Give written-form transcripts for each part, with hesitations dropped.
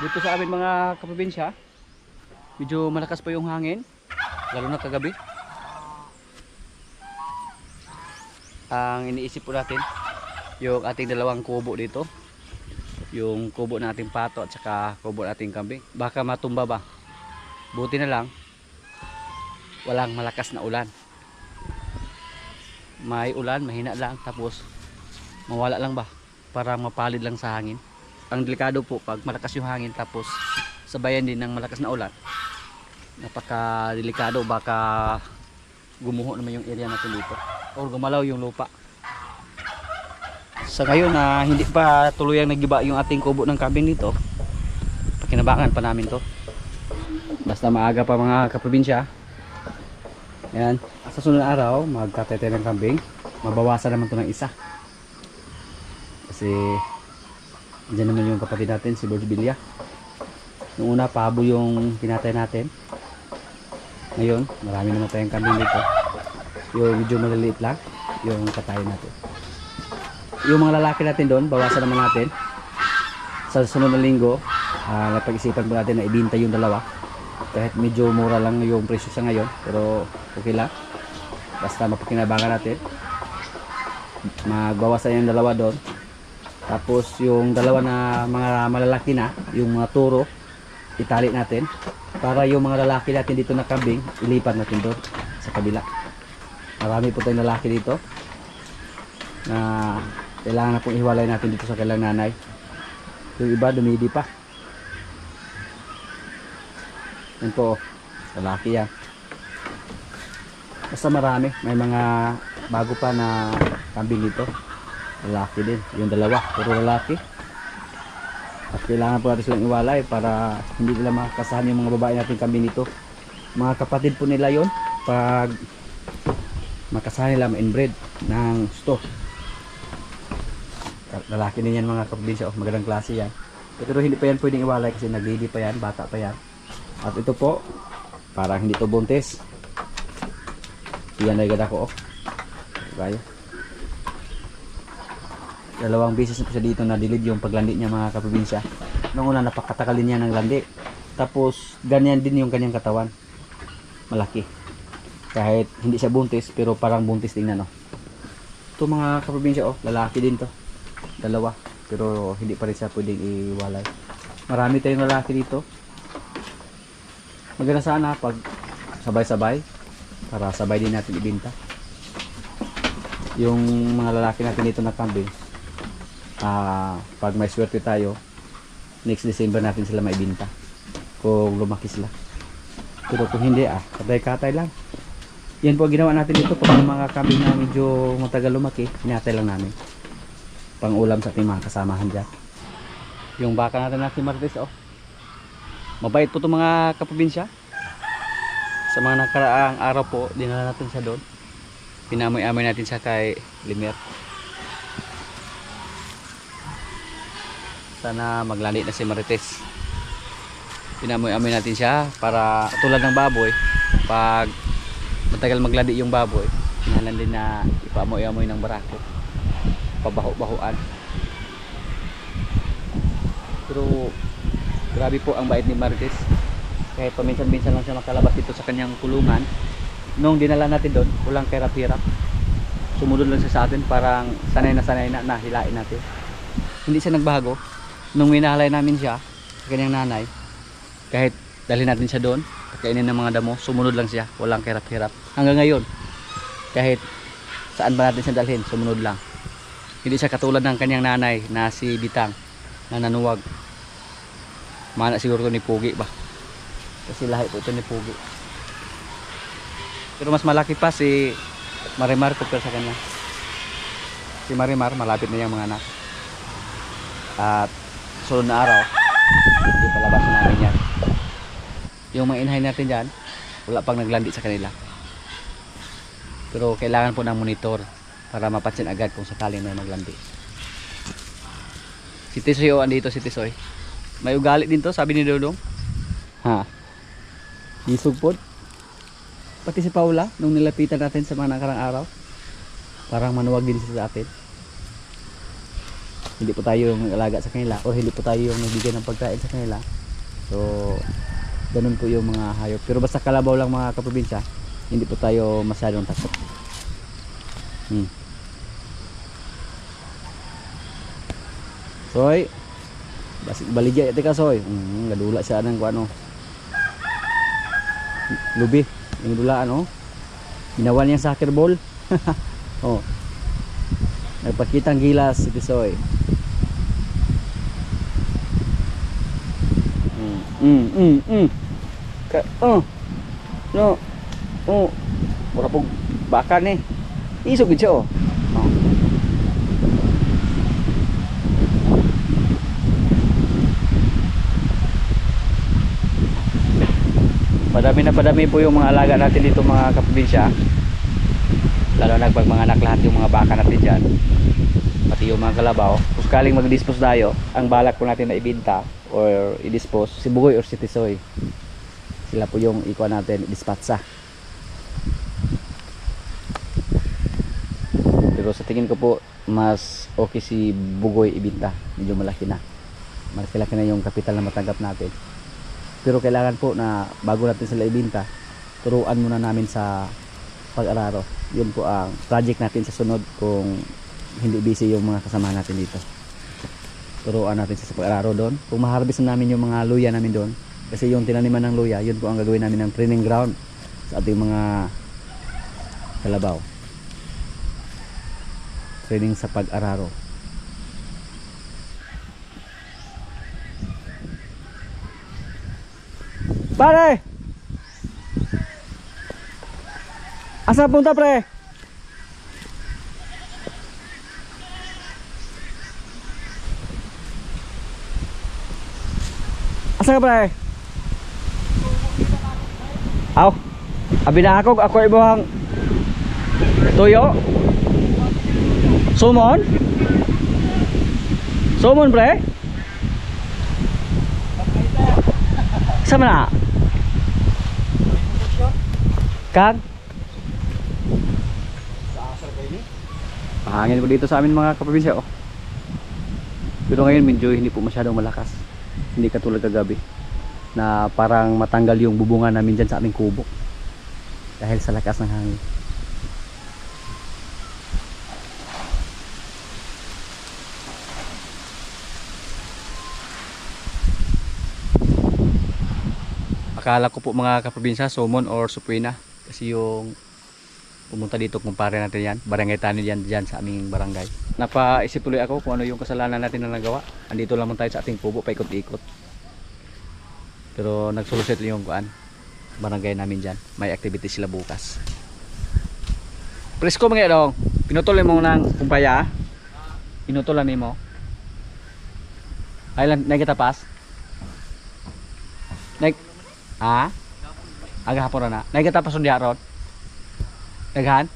Dito sa amin mga kaprobinsya, medyo malakas pa yung hangin, lalo na kagabi. Ang iniisip po natin, yung ating dalawang kubo dito, yung kubo na ating pato at saka kubo na ating kambing, baka matumba ba. Buti na lang walang malakas na ulan. May ulan, mahina lang, tapos mawala lang ba, para mapalid lang sa hangin. Ang delikado po pag malakas yung hangin tapos sabayan din ng malakas na ulan, napaka delikado, baka gumuho naman yung area natin dito or gumalaw yung lupa. Sa ngayon na hindi pa tuluyang nagiba yung ating kubo ng kambing dito, pakinabangan pa namin to, basta maaga pa mga kaprobinsya. Yan, sa sunod na araw magkatete ng kambing, mabawasan naman to ng isa kasi diyan naman yung kapatid natin si Borjbilia. Noong una pabo yung pinatay natin, ngayon marami naman tayong kambing dito. Yung medyo maliliit lang yung katayin natin. Yung mga lalaki natin doon, bawasan naman natin sa sunod na linggo. Napag-isipan po natin na ibinta yung dalawa, kahit medyo mura lang yung presyo sa ngayon, pero okay lang, basta mapakinabangan natin. Magbawasan yung dalawa doon, tapos yung dalawa na mga malalaki na, yung mga turo, itali natin para yung mga lalaki natin dito na kambing ilipat natin doon sa kabila. Marami po tayong lalaki dito na kailangan na pong ihiwalay natin dito sa kailang nanay. Yung iba dumidi pa. Yan po, lalaki yan. Basta marami, may mga bago pa na kambing dito, lalaki din. Yung dalawa, puro lalaki. At kailangan po natin silang iwalay para hindi nila makasahan yung mga babae natin kambing dito. Mga kapatid po nila yon, pag makasahan nila ma-inbreed ng gusto. Lalaki din yan mga kaprobinsya, magandang klase yan. Pero hindi pa yan pwedeng iwalay kasi nag-baby pa yan, bata pa yan. At ito po, parang hindi to buntis. Iyan na igad ako, kaya dalawang beses na po siya dito na dilid yung paglandi niya mga kaprobinsya. Noong una napakatakalin niya ng landi, tapos ganyan din yung kanyang katawan, malaki. Kahit hindi siya buntis, pero parang buntis tingnan, no? Ito mga kaprobinsya, lalaki din to, dalawa, pero hindi pa rin siya pwedeng iwalay. Marami tayong lalaki dito. Maganda sana pag sabay-sabay, para sabay din natin ibenta yung mga lalaki natin dito na kambing. Pag may swerte tayo, next December natin sila maibenta kung lumaki sila. Pero kung hindi, katay-katay lang. Yan po ginawa natin dito. Pag mga kambing na medyo matagal lumaki, hinatay lang namin pang ulam sa ating mga kasamahan dyan. Yung baka natin na si Martes, mabait po itong mga kaprobinsya. Sa mga nakaraang araw po, dinala natin siya doon, pinamoy-amoy natin siya kay Limer. Sana maglandi na si Marites. Pinamoy-amoy natin siya para tulad ng baboy, pag matagal maglandi yung baboy, hinalan din na ipamoy-amoy ng barako, pabaho-bahuan. Pero grabe po ang bait ni Marites. Kahit paminsan-minsan lang siya makalabas dito sa kanyang kulungan. Nung dinala natin doon, walang kerap-hirap, sumunod lang siya sa atin, parang sanay na hilain natin. Hindi siya nagbago. Nung minahalay namin siya sa kanyang nanay, kahit dalhin natin siya doon, pagkainin ng mga damo, sumunod lang siya, walang kerap-hirap. Hanggang ngayon, kahit saan ba natin siya dalhin, sumunod lang. Hindi siya katulad ng kanyang nanay na si Bitang, na nanuwag. Mana siguro ito ni Pugi ba, kasi lahi po ito ni Pugi. Pero mas malaki pa si Marimar compare sa kanya. Si Marimar malapit na yung mga anak. At sunod na araw, ipalabas na namin yan. Yung mga inahin natin dyan, wala pang naglandi sa kanila. Pero kailangan po ng monitor para mapansin agad kung sakaling may maglandi. Si Tisoy, andito si Tisoy. May ugali din to, sabi ni Dodong. Isog po. Pati si Paula, nung nilapitan natin sa mga nakarang araw, parang manuwag din siya sa atin. hindi po tayo yung nag-alaga sa kanila o hindi po tayo yung nagbigay ng pagkain sa kanila. So ganun po yung mga hayop. Pero basta kalabaw lang mga kaprobinsya, hindi po tayo masyadong takot. Soy, baligya ito ka Soy. Gadula siya ng ano, lubi yung dulaan oh. Ginawa niya soccer ball. Oh, nagpakitang gilas si Tisoy. No. Mura pong bakan eh. Isog gid siya oh. Padami po yung mga alaga natin dito mga kaprobinsya. Lalo na pag mga anak lahat yung mga baka natin dyan, pati yung mga kalabaw. Kung sakaling mag-dispose tayo, ang balak po natin na ibinta or i-dispose si Bugoy or si Tisoy. Sila po yung ikuha natin, dispatsa. Pero sa tingin ko po mas okay si Bugoy ibinta. Medyo malaki na, malaki na yung kapital na matanggap natin. Pero kailangan po na bago natin sila ibinta, turuan muna namin sa pag-araro. Yun po ang project natin sa sunod kung hindi busy yung mga kasama natin dito. Turuan natin sa pag-araro doon. Kung ma-harvest namin yung mga luya namin doon, kasi yung tinaniman ng luya, yun po ang gagawin namin ng training ground sa ating mga kalabaw. Training sa pag-araro. Pare! Asa punta pre? Asa ka pre? Aw, abi na ako ibuhang tuyo. Sumon? Sumon pre? Sama na? Kag? Hangin po dito sa amin mga kaprobinsya oh. Pero ngayon medyo hindi po masyadong malakas. Hindi katulad kagabi na parang matanggal yung bubungan namin dyan sa aming kubo dahil sa lakas ng hangin. Akala ko po mga kaprobinsya sumon or supuina, kasi yung pumunta dito kumpare natin yan, barangay Tanil yan dyan sa aming barangay. Napaisip tuloy ako kung ano yung kasalanan natin na nagawa. Andito lang tayo sa ating kubo, paikot-ikot. Pero nagsolusyon yung kuan, barangay namin dyan. May activity sila bukas. Presko mga dong, pinutuloy mo ng kumpaya. Pinutulan mo. Ay lang, kita pas. Aga hapon na. Kita pas undi aron. Daghan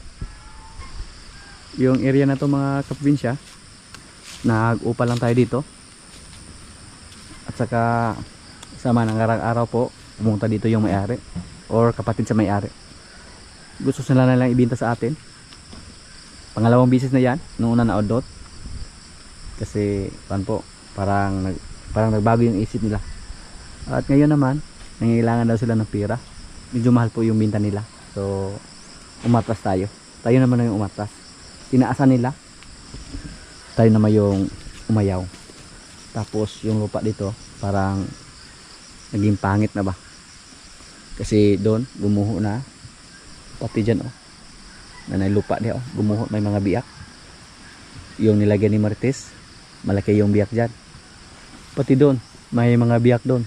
yung area na to mga kaprobinsya. Nag-upa lang tayo dito at saka sama ng araw po pumunta dito yung may-ari or kapatid sa may-ari. Gusto sila na lang ibenta sa atin. Pangalawang bisis na yan. Noong una na odot kasi po parang nagbago yung isip nila at ngayon naman nangailangan daw sila ng pera. Medyo mahal po yung binta nila, so umatras tayo naman na yung umatras. Tinaasan nila, tayo naman yung umayaw. Tapos yung lupa dito parang naging pangit na ba, kasi doon gumuho na pati dyan oh, na lupa di oh, gumuho, may mga biyak. Yung nilagyan ni Martes, malaki yung biyak dyan, pati doon may mga biyak doon.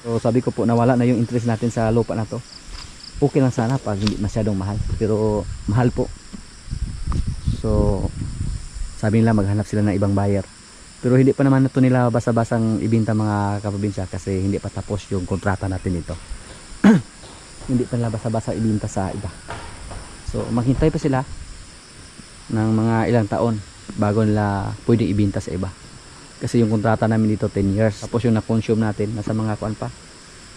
So sabi ko po, nawala na yung interest natin sa lupa na to. Okay lang sana pag hindi masyadong mahal, pero mahal po. So sabi nila maghanap sila ng ibang buyer, pero hindi pa naman ito nila basa-basang ibinta mga kaprobinsya kasi hindi pa tapos yung kontrata natin dito. Hindi pa nila basa-basa ibinta sa iba, so maghintay pa sila ng mga ilang taon bago nila pwede ibinta sa iba, kasi yung kontrata namin dito 10 years. Tapos yung na-consume natin nasa mga kuan pa,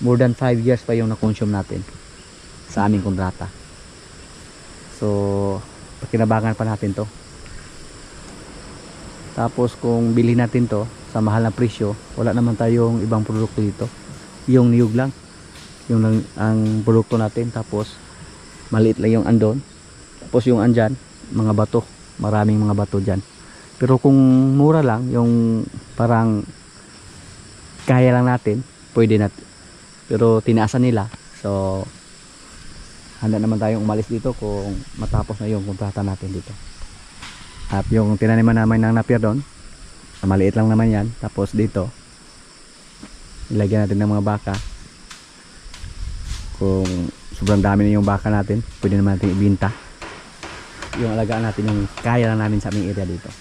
more than 5 years pa yung na-consume natin sa aming kontrata. So pakinabangan pa natin to. Tapos kung bilhin natin to sa mahal na presyo, wala naman tayong ibang produkto dito. Yung niyog lang. Yung lang ang produkto natin. Tapos maliit lang yung andon. Tapos yung andyan, mga bato. Maraming mga bato dyan. Pero kung mura lang, yung parang kaya lang natin, pwede natin. Pero tinaasan nila. So handa naman tayong umalis dito kung matapos na yung kontrata natin dito. At yung tinaniman namin ng napier doon, maliit lang naman yan. Tapos dito ilagyan natin ng mga baka. Kung sobrang dami na yung baka natin, pwede naman natin ibinta. Yung alagaan natin yung kaya lang namin sa aming area dito.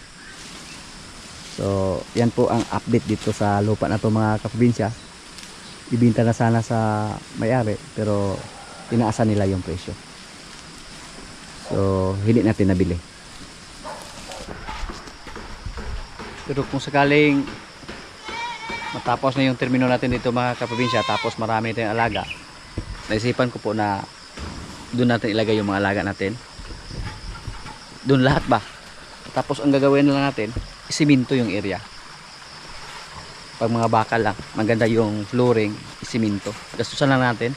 So yan po ang update dito sa lupa na to mga kaprobinsya. Ibinta na sana sa may-ari, pero tinaasan nila yung presyo. So hindi natin nabili. Pero kung sakaling matapos na yung termino natin dito mga kaprobinsya, tapos marami tayong alaga, naisipan ko po na doon natin ilagay yung mga alaga natin. Doon lahat ba? Tapos ang gagawin na lang natin, isiminto yung area. Pag mga bakal lang, maganda yung flooring, isiminto. Gastusan lang natin,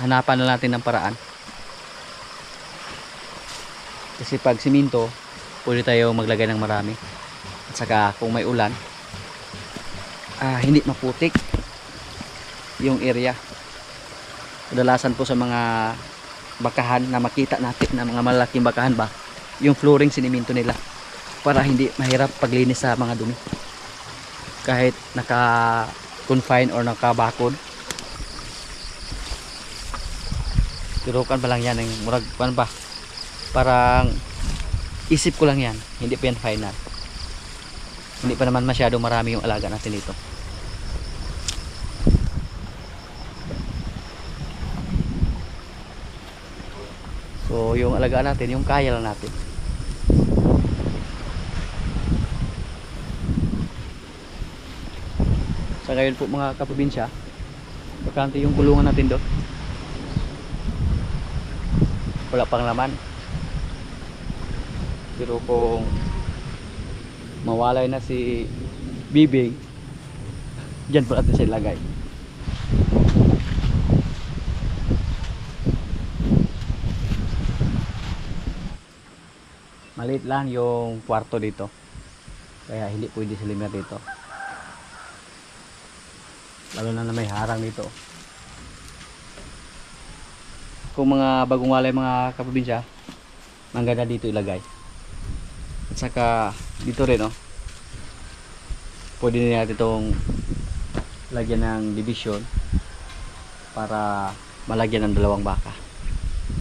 hanapan na natin ng paraan. Kasi pag siminto, pwede tayo maglagay ng marami. At saka kung may ulan, hindi maputik yung area. Kadalasan po sa mga bakahan na makita natin na mga malaking bakahan ba, yung flooring siniminto nila para hindi mahirap paglinis sa mga dumi. Kahit naka-confine or naka-bakod. Pero kan pa lang yan, yung murag kan ba? Parang isip ko lang yan, hindi pa yan final. Hindi pa naman masyado marami yung alaga natin dito. So yung alaga natin, yung kaya lang natin. Sa ngayon po mga kaprobinsya, bakante yung kulungan natin doon. Wala pang laman. Pero kung mawalay na si Bibing, dyan po natin siya ilagay. Maliit lang yung kwarto dito, kaya hindi pwede silimir dito, lalo na may harang dito. Kung mga bagong walay mga kaprobinsya, maganda dito ilagay. At saka dito rin pwede na natin itong lagyan ng division para malagyan ng dalawang baka.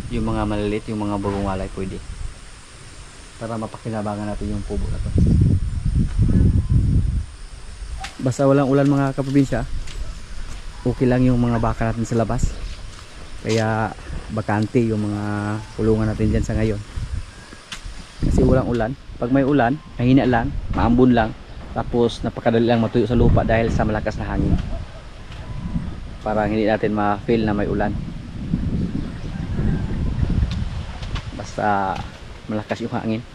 Yung mga maliliit, yung mga bagong walay pwede, para mapakinabangan natin yung kubo na to. Basta walang ulan mga kaprobinsya, okay lang yung mga baka natin sa labas. Kaya bakante yung mga kulungan natin dyan sa ngayon, kasi walang ulan. Pag may ulan, mahina lang, maambon lang, tapos napakadali lang matuyo sa lupa dahil sa malakas na hangin. Para hindi natin ma-feel na may ulan, basta malakas yung hangin.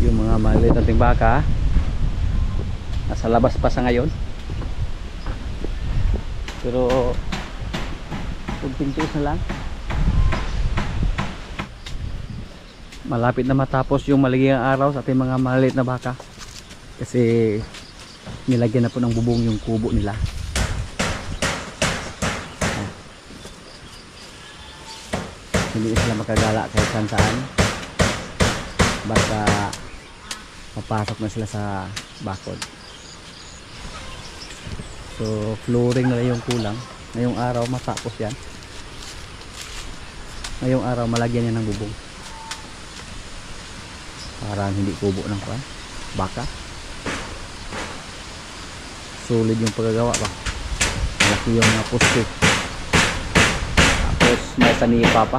Yung mga maliit nating baka nasa labas pa sa ngayon, pero pagpintos na lang, malapit na matapos yung maligang araw sa ating mga maliit na baka, kasi nilagyan na po ng bubong yung kubo nila. Hindi sila makagala kahit saan, basta mapasok na sila sa bakod. So flooring na lang yung kulang. Ngayong araw matapos yan. Ngayong araw malagyan yan ng bubong, parang hindi kubo ng baka. Solid yung paggagawa ba, malaki yung poste. Tapos may sanipa pa.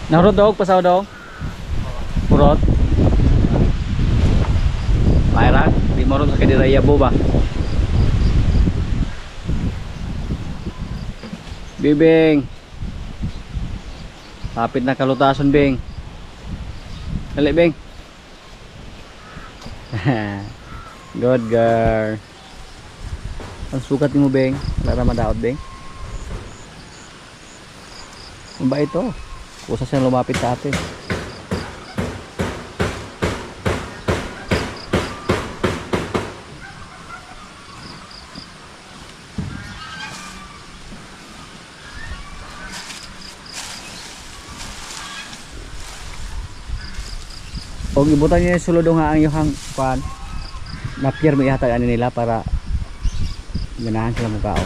Nahurot dog, pasaw dog. Purot. Mayra, di mo ron sa kadiraya bo ba? Bibing. Lapit na kalutason, Bing. Dali, Bing. Good girl. Ang sukat mo, Bing. Wala na madaot, Bing. Ano ba ito? Kusa siyang lumapit sa atin. O gibutan niya yung sulod nga ang yung kuan. Napier mo ihatag ani nila para ganahan sila mukao.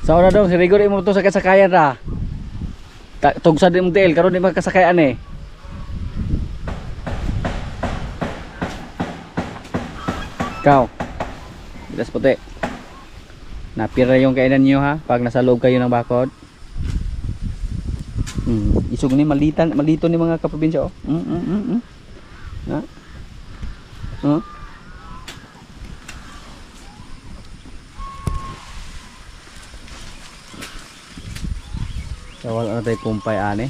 Sa una dong, si Rigor imo to sa kasakayan ra. Tugsa din mo tiil, karon di makasakayan eh. Ikaw. Bilas puti. Napira yung kainan niyo ha, pag nasa loob kayo ng bakod. Isog ni malito ni mga kaprobinsya oh. Ha? So wala na tayo kumpay ane.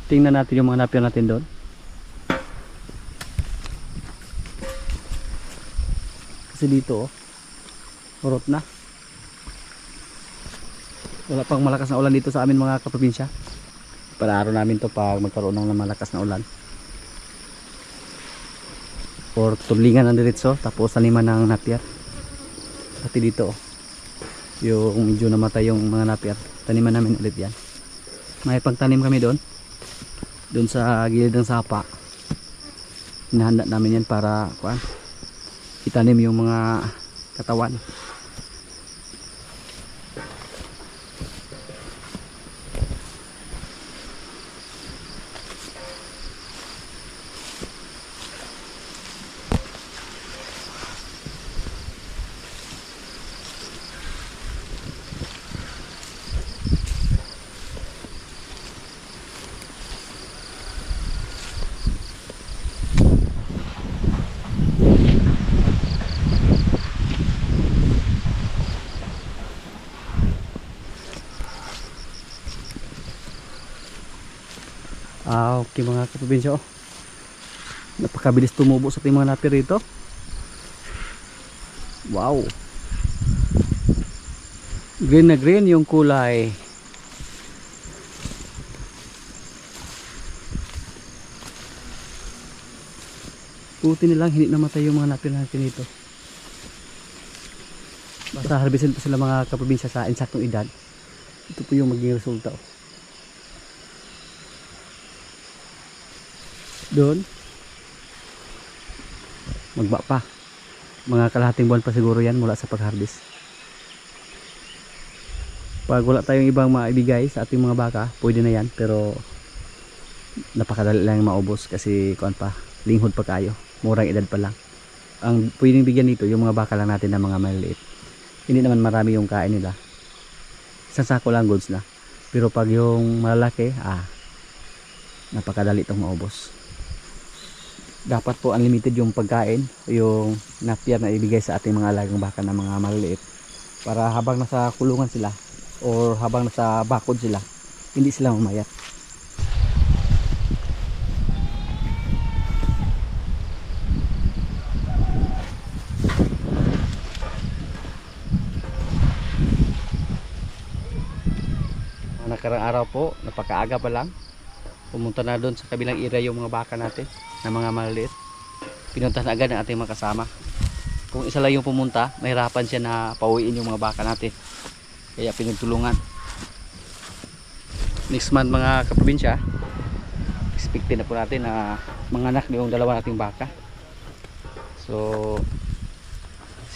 Tingnan natin yung mga napir natin doon. Kasi dito oh, urot na. Wala pang malakas na ulan dito sa amin mga kaprobinsya. Para araw namin to pag magkaroon ng malakas na ulan. Or tublingan ng diretso tapos taniman ng napier. Pati dito oh, yung medyo namatay yung mga napier, taniman namin ulit yan. May pagtanim kami doon sa gilid ng sapa. Hinahanda namin yan para kuan, itanim yung mga katawan. Okay mga kaprobinsya oh. Napakabilis tumubo sa ating mga napir rito. Wow. Green na green yung kulay. Buti nilang hindi namatay yung mga napir natin dito. Basta harbisin pa sila mga kaprobinsya sa insaktong edad. Ito po yung magiging resulta oh. Doon magba pa, mga kalahating buwan pa siguro yan mula sa pag-harvest. Pag wala tayong ibang maibigay sa ating mga baka, pwede na yan, pero napakadali lang maubos kasi kuan pa, linghod pa kayo, murang edad pa lang. Ang pwedeng bigyan dito yung mga baka lang natin na mga maliliit, hindi naman marami yung kain nila, isang sako lang goods na. Pero pag yung malalaki, napakadali itong maubos. Dapat po unlimited yung pagkain, yung napier na ibigay sa ating mga alagang baka na mga maliliit, para habang nasa kulungan sila or habang nasa bakod sila, hindi sila mamayat. Nakarang araw araw po, napakaaga pa lang. Pumunta na doon sa kabilang area yung mga baka natin na mga maliliit. Pinuntahan agad ng ating mga kasama. Kung isa lang yung pumunta, mahirapan siya na pauwiin yung mga baka natin. Kaya pinagtulungan. Next month mga kaprobinsya, expected na po natin na manganak yung dalawa nating baka. So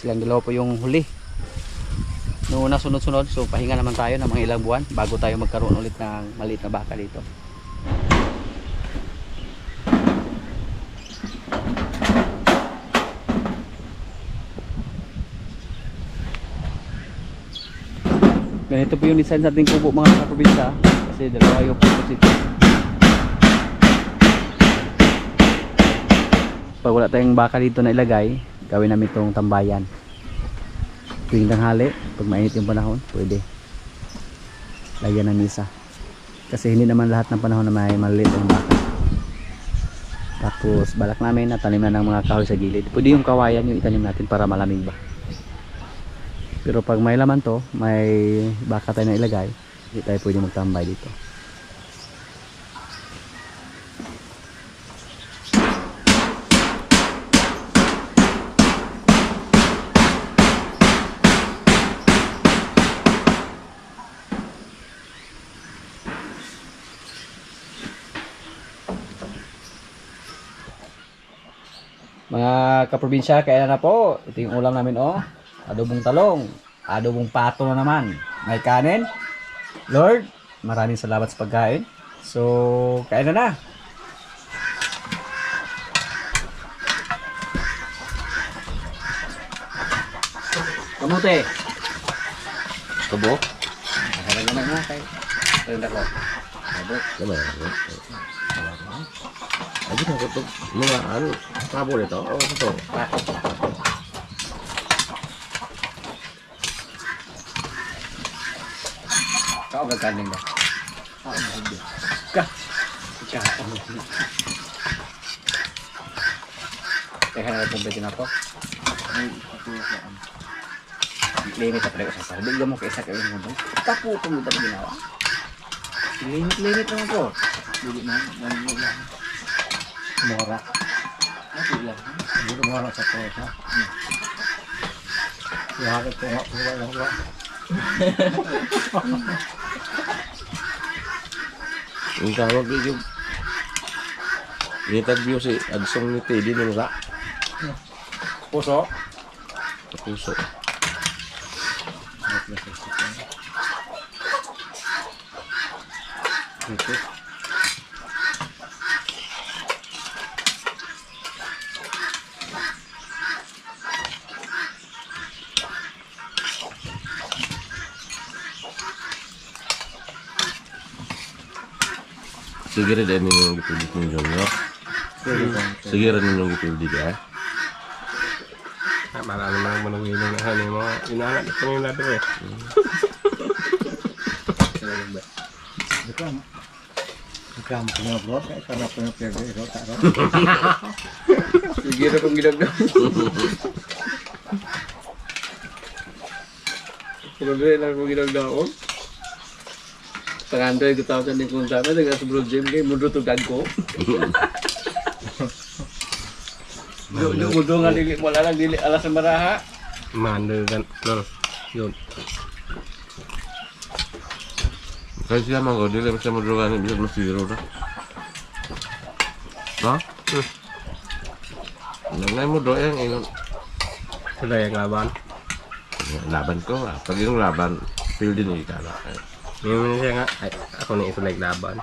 silang dalawa po yung huli. Noong una sunod-sunod, so pahinga naman tayo ng mga ilang buwan bago tayo magkaroon ulit ng maliit na baka dito. Ganito po yung design sa ating kubo mga kaprobinsya, kasi dalawa yung composite. Pag wala tayong baka dito na ilagay, gawin namin itong tambayan. Tuwing tanghali, pag mainit yung panahon, pwede lagyan ng misa. Kasi hindi naman lahat ng panahon na may maliit ang baka. Tapos balak namin na tanim na ng mga kahoy sa gilid. Pwede yung kawayan yung itanim natin para malamig ba. Pero pag may laman to, may baka tayo na ilagay, hindi tayo pwede magtambay dito. Mga kaprobinsya, kaya na po. Ito yung ulam namin, oh. Adobong talong. Adobong pato na naman. May kanin. Lord, maraming salamat sa pagkain. So, kain na na. Kamote. Tubo? Nakalaga na nga kayo. Ito ko. Diba? Lagi na ito. Mga ano, pabo nito. O ito. Kau gagaling ba? Ka. Teka na itong pwede na to. Limit na pala ko sa sabi. Bigyan mo kaisa kayo mo ba? Kapo kung ito na ginawa. Limit naman po. Bili na. Mora. Ano yan? Bili mora sa pesa. Yakit ko nga. Huwag lang. Yung tawag yung interview si Adsong ni Teddy nung sa Puso. puso. Okay. Sige rin din yung gipilit ng Junior. Sige rin yung gipilit ya. Marami mga manungin na hani mo. Inaangat ito yung natin eh. Ikaw mo na bro, kaya karena punya perde itu tak ada. Sige na kung ginagawa. Pagkakaya na kung ginagawa. Pag-android ko tawag din kung tama, nagka sa bro gym kayo, mundo to gagko. Mundo nga dili, wala lang dili, alas na maraha. Mandel kan. Lol. Yun. Kasi siya mga dili siya madrugan bisa masiro na. Ha? Nanay mo do yang ingon. Sila yung laban. Laban ko, pag yung laban, feel din ni kana. Ngayon siya nga. Ay, ako na ito like laban.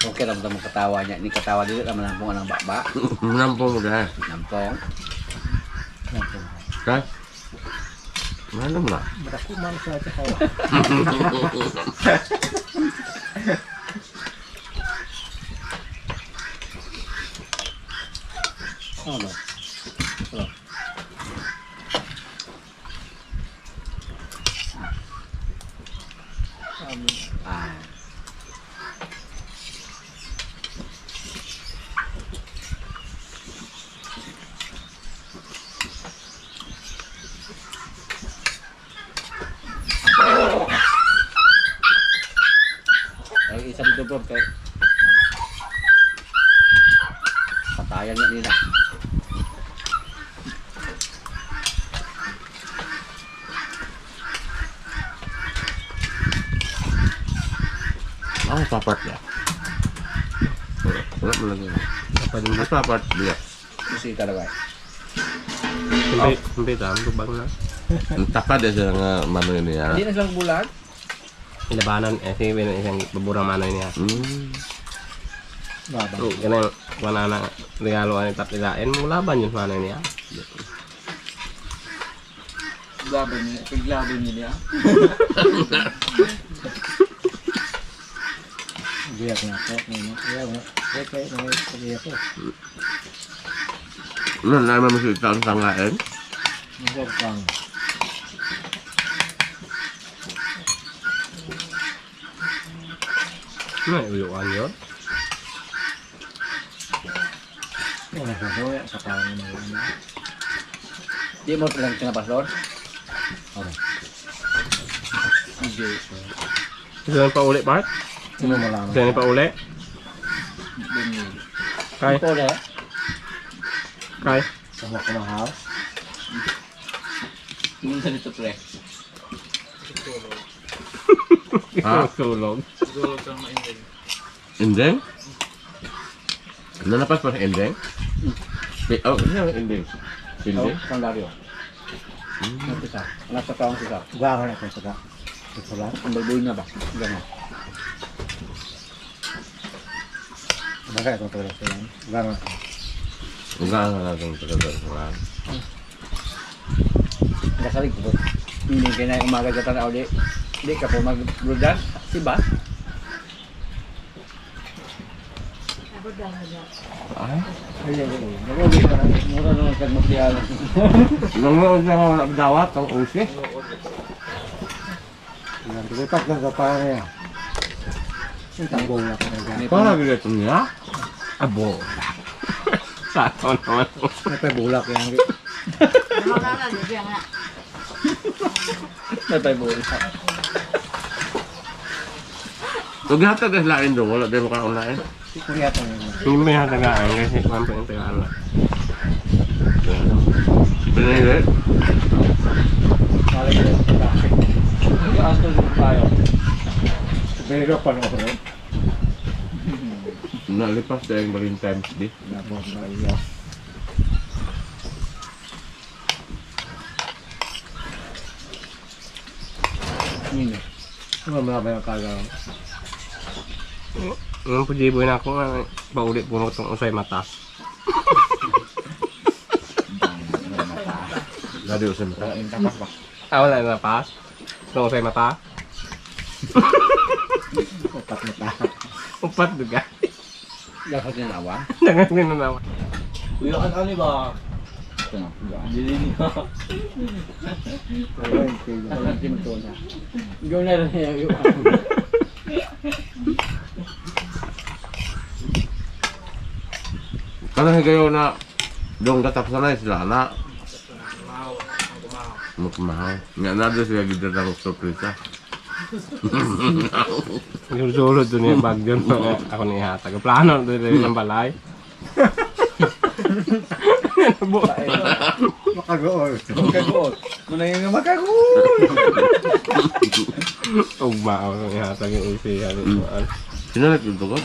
Okay lang mo katawa niya, ni katawa dito naman nampong ang baba. Nampong mo dahil. Nampong. Ka? Manong na. Berapa mana saja kau? Ano? Ah. bro kay patayan nga nila. Ang papat niya. Wala mo lagi. Ang papat dia. Kasi talaga. Hindi tam, lubang na. Ang tapad dia sa nga mano niya. Hindi na silang bulag. Ilabanan, sige, isang baburang manoy niya. Baba. Ganun, wala na regalo ang tapilain mo, laban yun manoy niya. Laban niya, paglaban niya. Biyak na ako. Biyak na. Okay, biyak ko. Ano naman mo siya ang sangain? Biyak pang. May uyuan yun. Ano sa soya sa pang na yun. Di mo talagang kinapas doon? Ano? Hindi. Gusto nang pauli, Bart? Sino malaman? Gusto nang pauli? Kay? Ito na. Kay? Sa mga kumahal. Minsan ito pre. Ha? Tulog. Indeng? Nanapas pa sa indeng? Oh, ano yung indeng? Oh, Indeng? sandario. Ang sisa. Anak sa taong sisa. Gawa na ko sa ito lang. Ang balboy na ba? Gano'n. Bagay ko tulad sa yan. Gawa na. Ugang na natin pagkakaroon. Kasalig ko. Hindi ka na umaga sa tanaw di. Hindi ka po mag-brudas. Siba? Ay? Nagulit ka na. Mura naman kag magtiyala. Nanonood na ako nagdawat ang usi. Yan, tulipat lang sa para niya. Yung tanggol na ko na dyan. Para gilito niya? Abo. Sato naman. May pabulak yan. Natay-buhay. Huwag yata guys lain doon. Wala din mo ka unahin. Kuya ito yun. Hindi mo yung tagaan kasi mampi yung tagaan. Pinahilit? Malay ko yung pagkakit. Astro din tayo. Pero panoorin. Nalipas na yung Marine Times di. Napos na iya. Hindi. Ano ba yung kagaw? Yung pujiboy na ako nga, pauli puno itong usay mata. Ladi usin mo. Yung tapas ba? Wala na pas. Itong usay mata. Upat na ta. Upat duga. Dapat niya nawa. Jangan din na naman. Uyo ka kami ba? Ito na. Dili niya. Pero yung kilo. Ang team to na. Ikaw na rin yung uyo. Karena kayo na dong tatap sana sila na. Magmahal. Nga na doon sila gida ng sorpresa. Yung sulod doon yung bag doon. Ako ni hatag. Plano doon rin yung balay. Makagool. Makagool. Muna yung makagool. Ugma ako ni hatag yung usi. Sino nagtutukot?